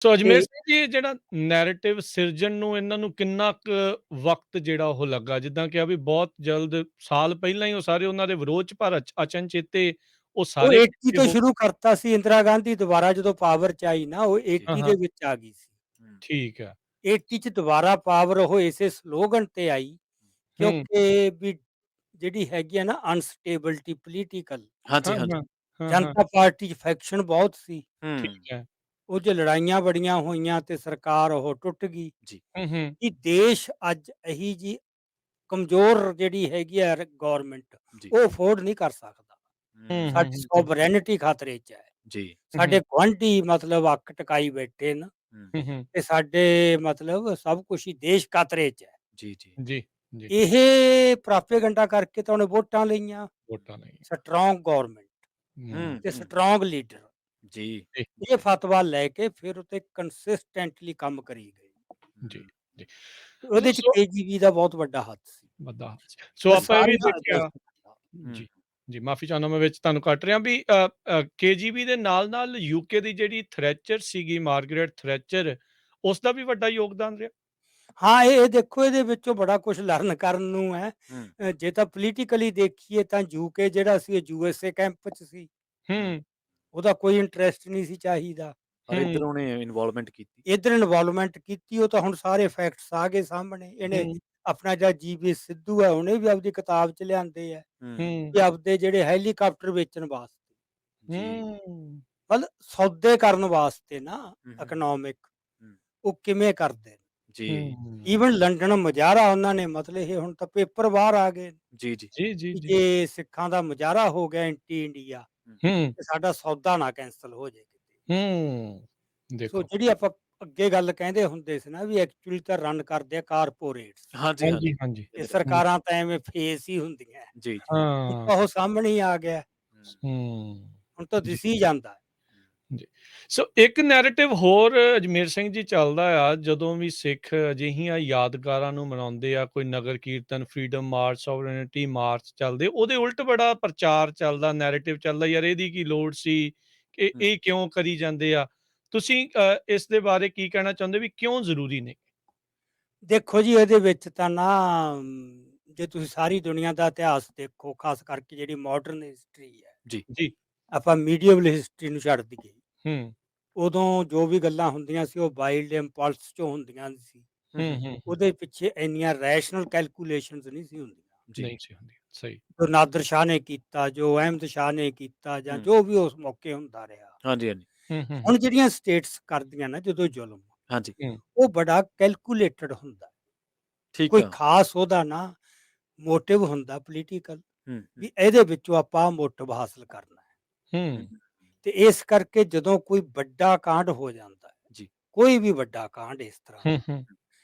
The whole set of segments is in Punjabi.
ਸੋ ਤੇ ਅਜਮੇਰ ਸਿੰਘ ਜੀ, ਇਹ ਜਿਹੜਾ ਨੈਰੇਟਿਵ ਸਿਰਜਣ ਨੂੰ ਇਹਨਾਂ ਨੂੰ ਕਿੰਨਾ ਕੁ ਵਕਤ ਜਿਹੜਾ ਉਹ ਲੱਗਾ? ਜਿੱਦਾਂ ਕਿਹਾ ਵੀ ਬਹੁਤ ਜਲਦ, ਸਾਲ ਪਹਿਲਾਂ ਹੀ ਉਹ ਸਾਰੇ ਉਹਨਾਂ ਦੇ ਵਿਰੋਧ 'ਚ, ਪਰ ਅਚਨਚੇਤੇ ਉਹ ਉਹ ਸਾਰੇ 80 ਇਕੱਠੇ ਤੋਂ ਹੋ ਸ਼ੁਰੂ ਕਰਤਾ ਸੀ। ਇੰਦਰਾ ਗਾਂਧੀ ਦੁਬਾਰਾ ਜਦੋਂ ਪਾਵਰ 'ਚ ਆਈ ਨਾ, ਉਹ ਜੀ। ਹਾਂ, 80 ਹਾਂ, ਦੇ ਵਿੱਚ ਆ ਗਈ ਸੀ। ਹੂੰ, ਠੀਕ ਹੈ। 80 'ਚ ਦੁਬਾਰਾ ਪਾਵਰ ਉਹ ਇਸੇ ਸਲੋਗਨ ਤੇ ਆਈ, ਹੂੰ, ਕਿਉਂਕਿ ਵੀ ਜਿਹੜੀ ਹੈਗੀ ਆ ਨਾ ਅਨਸਟੇਬਿਲਟੀ ਪੋਲੀਟੀਕਲ, ਹਾਂਜੀ, ਹਾਂ, ਹਾਂਜੀ। ਹਾਂ, ਹਾਂ, ਹਾਂ, ਜਨਤਾ ਪਾਰਟੀ 'ਚ ਫੈਕਸ਼ਨ ਬਹੁਤ ਸੀ। ਹੂੰ, ਠੀਕ ਹੈ। ਉਹ 'ਚ ਲੜਾਈਆਂ ਬੜੀਆਂ ਹੋਈਆਂ ਤੇ ਸਰਕਾਰ ਉਹ ਟੁੱਟ ਗਈ। ਜੀ। ਹੂੰ, ਹੂੰ, ਕਿ ਦੇਸ਼ ਅੱਜ ਇਹੀ ਜੀ ਕਮਜ਼ੋਰ ਜਿਹੜੀ ਹੈਗੀ ਆ ਗਵਰਨਮੈਂਟ, ਜੀ। ਉਹ ਅਫੋਰਡ ਨਹੀਂ ਕਰ ਸਕਦਾ। ਹੂੰ, ਹੂੰ, ਹੂੰ, ਸਾਡੀ ਹੂੰ, ਹੂੰ, ਸੋਵਰੇਨਿਟੀ ਖਤਰੇ 'ਚ ਹੈ। ਜੀ। ਹੂੰ, ਸਾਡੇ ਗੁਆਂਢੀ ਮਤਲਬ ਅੱਕ ਟਕਾਈ ਬੈਠੇ ਨੇ ਹੂੰ, ਹੂੰ, ਹੂੰ, ਤੇ ਸਾਡੇ ਮਤਲਬ ਸਭ ਕੁਛ ਹੀ ਦੇਸ਼ ਖਤਰੇ 'ਚ ਹੈ। ਜੀ, ਜੀ। ਜੀ, ਜੀ, ਇਹ ਪ੍ਰਾਪੇਗੰਡਾ ਕਰਕੇ ਤਾਂ ਉਹਨੇ ਵੋਟਾਂ ਲਈਆਂ। ਵੋਟਾਂ ਨਹੀਂ। ਸਟਰੋਂਗ ਗਵਰਨਮੈਂਟ ਹੂੰ, ਤੇ ਹੂੰ, ਸਟਰੋਂਗ ਲੀਡਰ, ਜੀ। ਜੀ, ਇਹ ਫਤਵਾ ਲੈ ਕੇ ਫਿਰ ਉੱਤੇ ਕੰਸਿਸਟੈਂਟਲੀ ਕੰਮ ਕਰੀ ਗਏ। ਜੀ, ਹੂੰ, ਜੀ। ਤੇ ਉਹਦੇ 'ਚ ਸੋ ਕੇਜੀਬੀ ਦਾ ਬਹੁਤ ਵੱਡਾ ਹੱਥ ਸੀ। ਵੱਡਾ, ਸੋ ਉਹ ਆਪਾਂ ਇਹ ਵੀ ਸਾਰੀਆਂ ਦੇਖਿਆ। ਏਜੰਸੀਆਂ ਦਾ। ਹੂੰ, ਜੀ, ਜੀ, ਮਾਫ਼ੀ ਚਾਹੁੰਦਾ ਮੈਂ ਵਿੱਚ ਤੁਹਾਨੂੰ ਕੱਟ ਰਿਹਾ ਵੀ ਕੇਜੀਬੀ ਦੇ ਨਾਲ-ਨਾਲ ਯੂਕੇ ਦੀ ਜਿਹੜੀ ਥ੍ਰੈਚਰ ਸੀਗੀ, ਮਾਰਗਰੇਟ ਥ੍ਰੈਚਰ, ਉਸ ਦਾ ਵੀ ਵੱਡਾ ਯੋਗਦਾਨ ਰਿਹਾ। ਹਾਂ, ਇਹ ਦੇਖੋ ਇਹਦੇ ਵਿੱਚੋਂ ਬੜਾ ਕੁਝ ਲਰਨ ਕਰਨ ਨੂੰ ਹੈ। ਹੂੰ, ਜੇ ਤਾਂ ਪੋਲੀਟੀਕਲੀ ਦੇਖੀਏ ਤਾਂ ਯੂਕੇ ਜਿਹੜਾ ਸੀ ਉਹ ਯੂਐਸਏ ਕੈਂਪ 'ਚ ਸੀ। ਹੂੰ, ਹੂੰ, ਉਹਦਾ ਕੋਈ ਇੰਟਰਸਟ ਨਹੀਂ ਸੀ ਚਾਹੀਦਾ। ਪਰ ਹੂੰ, ਇੱਧਰ ਉਹਨੇ ਇਨਵੋਲਵਮੈਂਟ ਕੀਤੀ। ਇੱਧਰ ਇਨਵੋਲਵਮੈਂਟ ਕੀਤੀ, ਉਹ ਤਾਂ ਹੁਣ ਸਾਰੇ ਫੈਕਟਸ ਆ ਗਏ ਸਾਹਮਣੇ। ਇਹਨੇ ਹੂੰ, ਆਪਣਾ ਜਿਹੜਾ ਜੀਵੀ ਸਿੱਧੂ ਹੈ, ਉਹਨੇ ਵੀ ਆਪਦੀ ਕਿਤਾਬ 'ਚ ਲਿਆਂਦੇ ਆ ਹੂੰ, ਹੂੰ, ਕਿ ਆਪਦੇ ਜਿਹੜੇ ਹੈਲੀਕਾਪਟਰ ਵੇਚਣ ਵਾਸਤੇ, ਜੀ। ਹੂੰ, ਮਤਲਬ ਸੌਦੇ ਕਰਨ ਵਾਸਤੇ ਨਾ, ਹੂੰ, ਹੂੰ, ਇਕਨੋਮਿਕ, ਹੂੰ, ਉਹ ਕਿਵੇਂ ਕਰਦੇ ਨੇ। ਜੀ, ਹੂੰ, ਈਵਨ ਲੰਡਨ ਮੁਜ਼ਾਹਰਾ ਉਹਨਾਂ ਨੇ, ਮਤਲਬ ਇਹ ਹੁਣ ਤਾਂ ਪੇਪਰ ਬਾਹਰ ਆ ਗਏ ਜੀ, ਜੀ। ਜੀ, ਜੀ, ਕਿ ਜੀ, ਜੇ ਸਿੱਖਾਂ ਦਾ ਮੁਜ਼ਾਹਰਾ ਹੋ ਗਿਆ ਐਂਟੀ ਇੰਡੀਆ, ਹੂੰ, ਹੂੰ, ਤੇ ਸਾਡਾ ਸੌਦਾ ਨਾ ਕੈਂਸਲ ਹੋ ਜਾਏ ਕਿਤੇ। ਹੂੰ, ਸੋ ਦੇਖੋ। ਜਿਹੜੀ ਆਪਾਂ ਅੱਗੇ ਗੱਲ ਕਹਿੰਦੇ ਹੁੰਦੇ ਸੀ ਨਾ, ਵੀ ਐਕਚੁਅਲੀ ਤਾਂ ਰਨ ਕਰਦੇ ਆ ਕਾਰਪੋਰੇਟਸ, ਹਾਂਜੀ, ਹਾਂਜੀ, ਹਾਂਜੀ। ਹਾਂਜੀ, ਤੇ ਹੂੰ, ਸਰਕਾਰਾਂ ਤਾਂ ਐਵੇਂ ਫੇਸ ਹੀ ਹੁੰਦੀਆਂ। ਜੀ, ਜੀ। ਹੁਣ ਹਾਂ, ਤਾਂ ਉਹ ਸਾਹਮਣੇ ਹੀ ਆ ਗਿਆ, ਹੂੰ, ਹੂੰ, ਹੁਣ ਤਾਂ ਜੀ, ਦਿਸ ਹੀ ਜਾਂਦਾ ਹੈ। ਜੀ। ਸੋ ਇੱਕ ਨੈਰੇਟਿਵ ਹੋਰ ਅਜਮੇਰ ਸਿੰਘ ਜੀ ਚੱਲਦਾ ਆ, ਜਦੋਂ ਵੀ ਸਿੱਖ ਅਜਿਹੀਆਂ ਯਾਦਗਾਰਾਂ ਨੂੰ ਮਨਾਉਂਦੇ ਆ, ਕੋਈ ਨਗਰ ਕੀਰਤਨ, ਫਰੀਡਮ ਮਾਰਚ, ਸੋਵਰੇਨਿਟੀ ਮਾਰਚ ਚੱਲਦੇ, ਉਹਦੇ ਉਲਟ ਬੜਾ ਪ੍ਰਚਾਰ ਚੱਲਦਾ, ਨੈਰੇਟਿਵ ਚੱਲਦਾ, ਯਾਰ ਇਹਦੀ ਕੀ ਲੋੜ ਸੀ, ਕਿ ਹੂੰ। ਇਹ ਕਿਉਂ ਕਰੀ ਜਾਂਦੇ ਆ? ਤੁਸੀਂ ਇਸ ਦੇ ਬਾਰੇ ਕੀ ਕਹਿਣਾ ਚਾਹੁੰਦੇ ਵੀ ਕਿਉਂ ਜ਼ਰੂਰੀ ਨੇ? ਦੇਖੋ ਜੀ, ਇਹਦੇ ਵਿੱਚ ਤਾਂ ਨਾ ਜੇ ਤੁਸੀਂ ਸਾਰੀ ਦੁਨੀਆ ਦਾ ਇਤਿਹਾਸ ਦੇਖੋ, ਖਾਸ ਕਰਕੇ ਜਿਹੜੀ ਮਾਡਰਨ ਹਿਸਟਰੀ ਹੈ, ਜੀ। ਜੀ। ਆਪਾਂ ਮੀਡੀਅਵਲ ਹਿਸਟਰੀ ਨੂੰ ਛੱਡ ਦਈਏ, ਹੂੰ, ਉਦੋਂ ਜੋ ਵੀ ਗੱਲਾਂ ਹੁੰਦੀਆਂ ਸੀ ਉਹ ਵਾਈਲਡ ਇੰਪਲਸ 'ਚੋਂ ਹੁੰਦੀਆਂ ਸੀ। ਹੂੰ, ਹੂੰ, ਹੂੰ, ਹੂੰ, ਹੂੰ, ਉਹਦੇ ਪਿੱਛੇ ਇੰਨੀਆਂ ਰੈਸ਼ਨਲ ਕੈਲਕੂਲੇਸ਼ਨਸ ਨਹੀਂ ਸੀ ਹੁੰਦੀਆਂ। ਜੀ। ਨਹੀਂ ਸੀ ਹੁੰਦੀ, ਸਹੀ। ਜੋ ਨਾਦਰ ਸ਼ਾਹ ਨੇ ਕੀਤਾ, ਜੋ ਅਹਿਮਦ ਸ਼ਾਹ ਨੇ ਕੀਤਾ, ਜਾਂ ਹੂੰ, ਜੋ ਵੀ ਉਸ ਮੌਕੇ ਹੁੰਦਾ ਰਿਹਾ। ਹਾਂਜੀ, ਹਾਂਜੀ। ਹੂੰ, ਹੂੰ, ਹੂੰ, ਹੁਣ ਜਿਹੜੀਆਂ ਸਟੇਟਸ ਕਰਦੀਆਂ ਨਾ ਜਦੋਂ ਜ਼ੁਲਮ, ਹਾਂਜੀ, ਹੂੰ, ਉਹ ਬੜਾ ਕੈਲਕੂਲੇਟਡ ਹੁੰਦਾ। ਠੀਕ ਕੋਈ ਆ। ਖਾਸ ਉਹਦਾ ਨਾ ਮੋਟਿਵ ਹੁੰਦਾ ਪੋਲੀਟੀਕਲ, ਹੂੰ, ਹੂੰ, ਵੀ ਇਹਦੇ ਵਿੱਚੋਂ ਆਪਾਂ ਮੋਟਿਵ ਹਾਸਲ ਕਰਨਾ ਹੈ। ਹੂੰ, ਹੂੰ, ਤੇ ਇਸ ਕਰਕੇ ਜਦੋਂ ਕੋਈ ਵੱਡਾ ਕਾਂਡ ਹੋ ਜਾਂਦਾ ਹੈ, ਜੀ। ਕੋਈ ਵੀ ਵੱਡਾ ਕਾਂਡ ਇਸ ਤਰ੍ਹਾਂ ਹੂੰ, ਦਾ, ਹੂੰ,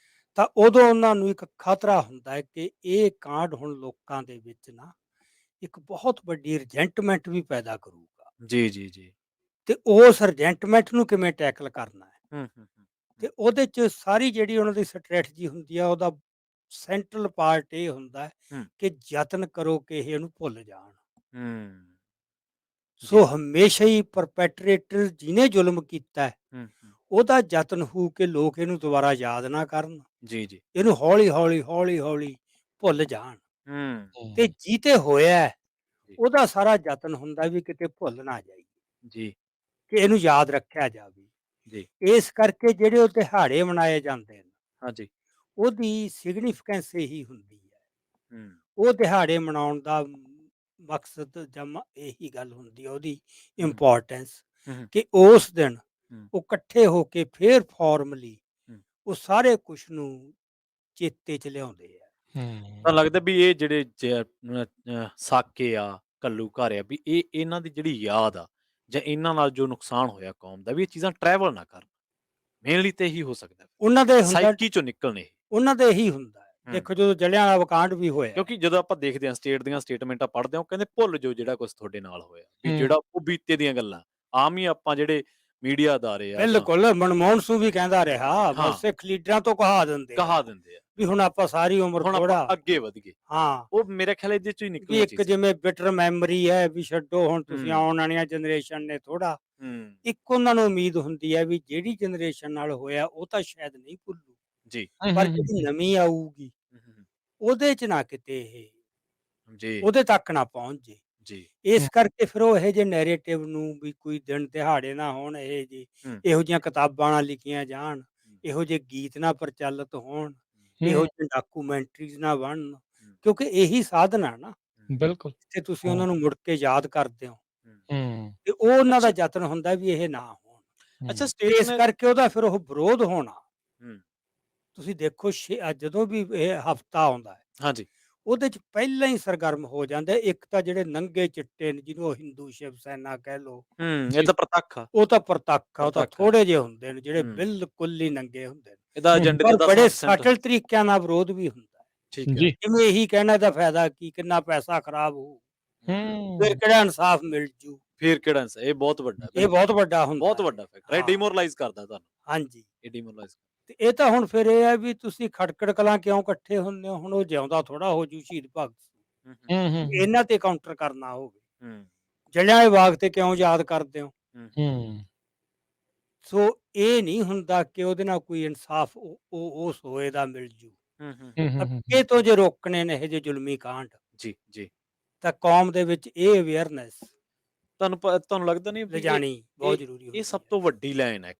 ਤਾਂ ਉਦੋਂ ਉਹਨਾਂ ਨੂੰ ਇੱਕ ਖਤਰਾ ਹੁੰਦਾ ਹੈ ਕਿ ਇਹ ਕਾਂਡ ਹੁਣ ਲੋਕਾਂ ਦੇ ਵਿੱਚ ਨਾ ਇੱਕ ਬਹੁਤ ਵੱਡੀ ਰਿਜੈਂਟਮੈਂਟ ਵੀ ਪੈਦਾ ਕਰੂਗਾ, ਜੀ, ਜੀ, ਜੀ। ਤੇ ਉਸ ਰਿਜੈਂਟਮੈਂਟ ਨੂੰ ਕਿਵੇਂ ਟੈਕਲ ਕਰਨਾ ਹੈ। ਹੂੰ, ਹੂੰ, ਹੂੰ, ਤੇ ਹੂੰ, ਉਹਦੇ 'ਚ ਸਾਰੀ ਜਿਹੜੀ ਉਹਨਾਂ ਦੀ ਸਟ੍ਰੈਟਜੀ ਹੁੰਦੀ ਆ, ਉਹਦਾ ਸੈਂਟਰਲ ਪਾਰਟ ਇਹ ਹੁੰਦਾ ਹੈ ਹੂੰ, ਕਿ ਯਤਨ ਕਰੋ ਕਿ ਇਹ ਇਹਨੂੰ ਭੁੱਲ ਜਾਣ। ਹੂੰ, ਸੋ ਜੀ। ਹਮੇਸ਼ਾ ਹੀ ਪਰਪੈਟਰੇਟਰ ਜਿਹਨੇ ਜ਼ੁਲਮ ਕੀਤਾ ਹੈ, ਹੂੰ, ਹੂੰ, ਉਹਦਾ ਯਤਨ ਹੋ ਕਿ ਲੋਕ ਇਹਨੂੰ ਦੁਬਾਰਾ ਯਾਦ ਨਾ ਕਰਨ, ਜੀ, ਜੀ। ਇਹਨੂੰ ਹੌਲੀ ਹੌਲੀ ਹੌਲੀ ਹੌਲੀ ਭੁੱਲ ਜਾਣ। ਹੂੰ, ਤੇ ਹੂੰ, ਜੀਤੇ ਹੋਇਆ ਹੈ, ਜੀ, ਉਹਦਾ ਸਾਰਾ ਯਤਨ ਹੁੰਦਾ ਵੀ ਕਿਤੇ ਭੁੱਲ ਨਾ ਜਾਈਏ, ਜੀ, ਕਿ ਇਹਨੂੰ ਯਾਦ ਰੱਖਿਆ ਜਾਵੇ। ਜੀ। ਇਸ ਕਰਕੇ ਜਿਹੜੇ ਉਹ ਦਿਹਾੜੇ ਮਨਾਏ ਜਾਂਦੇ ਨੇ, ਹਾਂਜੀ। ਉਹਦੀ ਸਿਗਨੀਫੀਕੈਂਸ ਇਹੀ ਹੁੰਦੀ ਹੈ। ਹੂੰ, ਉਹ ਦਿਹਾੜੇ ਮਨਾਉਣ ਦਾ ਮਕਸਦ ਇਹੀ ਗੱਲ ਹੁੰਦੀ ਹੈ, ਉਹਦੀ ਹੂੰ, ਇੰਪੋਰਟੈਂਸ, ਹੂੰ, ਹੂੰ, ਕਿ ਉਸ ਦਿਨ ਹੂੰ, ਉਹ ਇਕੱਠੇ ਹੋ ਕੇ ਫੇਰ ਫਾਰਮਲੀ ਹੂੰ। ਉਹ ਸਾਰੇ ਕੁਛ ਨੂੰ ਚੇਤੇ 'ਚ ਲਿਆਉਂਦੇ ਆ। ਤਾਂ ਹੂੰ, ਲੱਗਦਾ ਵੀ ਇਹ ਜਿਹੜੇ ਸਾਕੇ ਆ, ਘੱਲੂਘਾਰੇ ਆ, ਵੀ ਇਹ ਇਹਨਾਂ ਦੀ ਜਿਹੜੀ ਯਾਦ ਆ ਜਾਂ ਇਹਨਾਂ ਨਾਲ ਜੋ ਨੁਕਸਾਨ ਹੋਇਆ ਕੌਮ ਦਾ, ਵੀ ਇਹ ਚੀਜ਼ਾਂ ਟਰੈਵਲ ਨਾ ਕਰਨ। ਮੇਨਲੀ ਤਾਂ ਇਹੀ ਹੋ ਸਕਦਾ। ਉਹਨਾਂ ਦੇ ਹੁੰਦਾ, ਸਾਈਕੀ ਚੋਂ ਨਿਕਲਣ ਇਹ। ਉਹਨਾਂ ਦੇ ਇਹੀ ਹੁੰਦਾ ਹੈ। ਹੂੰ, ਦੇਖੋ ਜਦੋਂ ਜਲਿਆਂਵਾਲਾ ਕਾਂਡ ਵੀ ਹੋਇਆ, ਕਿਉਂਕਿ ਜਦੋਂ ਆਪਾਂ ਦੇਖਦੇ ਹਾਂ ਸਟੇਟ ਦੀਆਂ ਸਟੇਟਮੈਂਟਾਂ ਪੜ੍ਹਦੇ ਹਾਂ, ਉਹ ਕਹਿੰਦੇ ਭੁੱਲ ਜਾਓ ਜਿਹੜਾ ਕੁਛ ਤੁਹਾਡੇ ਨਾਲ ਹੋਇਆ, ਵੀ ਹੂੰ, ਜਿਹੜਾ ਉਹ ਬੀਤੇ ਦੀਆਂ ਗੱਲਾਂ। ਆਮ ਹੀ ਆਪਾਂ ਜਿਹੜੇ ਮੀਡੀਆ ਅਦਾਰੇ ਆ ਜਾਂ ਬਿਲਕੁਲ ਮਨਮੋਹਨ ਸਿੰਘ ਵੀ ਕਹਿੰਦਾ ਰਿਹਾ, ਹਾਂ, ਸਿੱਖ ਲੀਡਰਾਂ ਤੋਂ ਕਹਾ ਦਿੰਦੇ ਆ ਕਹਾ ਦਿੰਦੇ ਆ, ਵੀ ਹੁਣ ਆਪਾਂ ਸਾਰੀ ਉਮਰ ਹੁਣ ਆਪਾਂ ਥੋੜਾ, ਅੱਗੇ ਵਧ ਗਏ। ਹਾਂ, ਉਹ ਮੇਰੇ ਖਿਆਲ ਇਹਦੇ ਚੋਂ ਹੀ ਵੀ ਨਿਕਲੀਆਂ ਇੱਕ ਚੀਜ਼ਾਂ। ਜਿਵੇਂ ਬਿਟਰ ਮੈਮਰੀ ਹੈ, ਵੀ ਛੱਡੋ ਹੁਣ ਤੁਸੀਂ, ਹੂੰ, ਆਉਣ ਵਾਲੀਆਂ ਜਨਰੇਸ਼ਨ ਨੇ ਥੋੜਾ ਹੂੰ, ਇੱਕ ਉਹਨਾਂ ਨੂੰ ਉਮੀਦ ਹੁੰਦੀ ਹੈ ਵੀ ਜਿਹੜੀ ਜਨਰੇਸ਼ਨ ਨਾਲ ਹੋਇਆ ਉਹ ਤਾਂ ਸ਼ਾਇਦ ਨਹੀਂ ਭੁੱਲੂ, ਜੀ। ਹੂੰ, ਪਰ ਹੂੰ, ਹੂੰ, ਜਿਹੜੀ ਨਵੀਂ ਆਊਗੀ ਹੂੰ, ਹੂੰ, ਉਹਦੇ 'ਚ ਨਾ ਕਿਤੇ ਇਹ ਜੀ, ਉਹਦੇ ਤੱਕ ਨਾ ਪਹੁੰਚ ਜੇ। ਜੀ। ਇਸ ਕਰਕੇ ਫਿਰ ਉਹ ਇਹੋ ਜਿਹੇ ਨੈਰੇਟਿਵ ਨੂੰ ਵੀ ਕੋਈ ਦਿਨ ਦਿਹਾੜੇ ਨਾ ਹੋਣ, ਹੂੰ, ਇਹੋ ਜਿਹੀਆਂ ਕਿਤਾਬਾਂ ਨਾ ਲਿਖੀਆਂ ਜਾਣ, ਹੂੰ, ਇਹੋ ਜਿਹੇ ਗੀਤ ਨਾ ਪ੍ਰਚਲਿਤ ਹੋਣ, ਇਹੋ ਹੂੰ, ਜਿਹੇ ਡਾਕੂਮੈਂਟਰੀਜ਼ ਨਾ ਬਣਨ, ਹੂੰ, ਕਿਉਂਕਿ ਇਹੀ ਸਾਧਨ ਆ ਨਾ ਬਿਲਕੁਲ। ਜਿੱਥੇ ਤੁਸੀਂ ਹਾਂ, ਉਹਨਾਂ ਨੂੰ ਮੁੜ ਕੇ ਯਾਦ ਕਰਦੇ ਹੋ ਹੂੰ। ਹੂੰ, ਤੇ ਉਹ ਉਹਨਾਂ ਦਾ ਅੱਛਾ, ਯਤਨ ਹੁੰਦਾ ਵੀ ਇਹ ਨਾ ਹੋਣ। ਅੱਛਾ ਹੂੰ, ਤੇ ਇਸ ਸਟੇਸ਼ਨ ਕਰਕੇ ਉਹਦਾ ਫਿਰ ਉਹ ਵਿਰੋਧ ਹੋਣਾ। ਹੂੰ, ਤੁਸੀਂ ਦੇਖੋ ਜਦੋਂ ਵੀ ਇਹ ਹਫ਼ਤਾ ਆਉਂਦਾ ਹੈ, ਹਾਂਜੀ। ਉਹਦੇ 'ਚ ਪਹਿਲਾਂ ਹੀ ਸਰਗਰਮ ਹੋ ਜਾਂਦੇ। ਇੱਕ ਤਾਂ ਜਿਹੜੇ ਨੰਗੇ ਚਿੱਟੇ ਨੇ ਜਿਹਨੂੰ ਉਹ ਹਿੰਦੂ ਸ਼ਿਵ ਸੈਨਾ ਕਹਿ ਲਓ, ਹੂੰ, ਇਹ ਜੀ, ਤਾਂ ਪ੍ਰਤੱਖ ਆ, ਉਹ ਤਾਂ ਪ੍ਰਤੱਖ ਆ, ਉਹ ਤਾਂ ਪ੍ਰਤੱਖ ਆ। ਥੋੜੇ ਜਿਹੇ ਹੁੰਦੇ ਨੇ ਜਿਹੜੇ ਹੂੰ, ਬਿਲਕੁਲ ਹੀ ਨੰਗੇ ਹੁੰਦੇ ਨੇ। ਇਹਦਾ ਹੂੰ, ਏਜੰਡੇ ਪਰ ਦਾ ਬੜੇ 10% ਸਟਲ ਤਰੀਕਿਆਂ ਨਾਲ ਵਿਰੋਧ ਵੀ ਹੁੰਦਾ ਹੈ। ਠੀਕ ਹੈ। ਜੀ, ਜਿਵੇਂ ਇਹੀ ਕਹਿਣਾ ਦਾ ਫਾਇਦਾ ਕੀ, ਕਿੰਨਾ ਪੈਸਾ ਖਰਾਬ ਹੋਊ, ਫਿਰ ਹੂੰ, ਕਿਹੜਾ ਇਨਸਾਫ ਮਿਲ ਜੂ। ਫਿਰ ਕਿਹੜਾ ਇਹ ਬਹੁਤ ਵੱਡਾ ਇਹ ਬਿਲਕੁਲ, ਬਹੁਤ ਵੱਡਾ ਹੁੰਦਾ ਬਹੁਤ ਹੈ। ਵੱਡਾ ਫੈਕਟਰ ਹੈ, ਹਾਂ, ਡਿਮੋਰਲਾਈਜ਼ ਕਰਦਾ ਤੁਹਾਨੂੰ, ਹਾਂਜੀ। ਇਹ ਡਿਮੋਰਲਾਈਜ਼ ਤੇ ਇਹ ਤਾਂ ਹੁਣ ਫਿਰ ਇਹ ਹੈ ਵੀ ਤੁਸੀਂ ਖਟਕੜ ਕਲਾਂ ਕਿਉਂ ਇਕੱਠੇ ਹੁੰਦੇ ਹੋ? ਹੁਣ ਉਹ ਜਿਉਂਦਾ ਥੋੜਾ ਹੋ ਜੂ ਸ਼ਹੀਦ ਭਗਤ ਸਿੰਘ। ਹੂੰ, ਹੂੰ, ਹੂੰ, ਹੂੰ, ਹੂੰ, ਇਹਨਾਂ ਤੇ ਕਾਊਂਟਰ ਕਰਨਾ ਹੋਵੇ। ਹੂੰ, ਜਲਿਆਂਵਾਲੇ ਬਾਗ ਤੇ ਕਿਉਂ ਯਾਦ ਕਰਦੇ ਹੋ? ਹੂੰ, ਹੂੰ, ਸੋ ਇਹ ਨਹੀਂ ਹੁੰਦਾ ਕਿ ਉਹਦੇ ਨਾਲ ਕੋਈ ਇਨਸਾਫ ਉਸ ਹੋਏ ਦਾ ਮਿਲ ਜੂ। ਹੂੰ, ਹੂੰ, ਹੂੰ, ਹੂੰ, ਹੂੰ, ਅੱਗੇ ਤੋਂ ਜੇ ਰੋਕਣੇ ਨੇ ਇਹੋ ਜਿਹੇ ਜ਼ੁਲਮੀ ਕਾਂਡ, ਜੀ, ਜੀ। ਤਾਂ ਕੌਮ ਦੇ ਵਿੱਚ ਇਹ ਅਵੇਅਰਨੈਸ ਤੁਹਾਨੂੰ ਲੱਗਦਾ ਨਹੀਂ ਵੀ ਲਿਜਾਣੀ ਬਹੁਤ ਇਹ ਜ਼ਰੂਰੀ ਇਹ ਹੁੰਦੀ ਸਭ ਹੈ। ਤੋਂ ਵੱਡੀ ਲਾਈਨ ਹੈ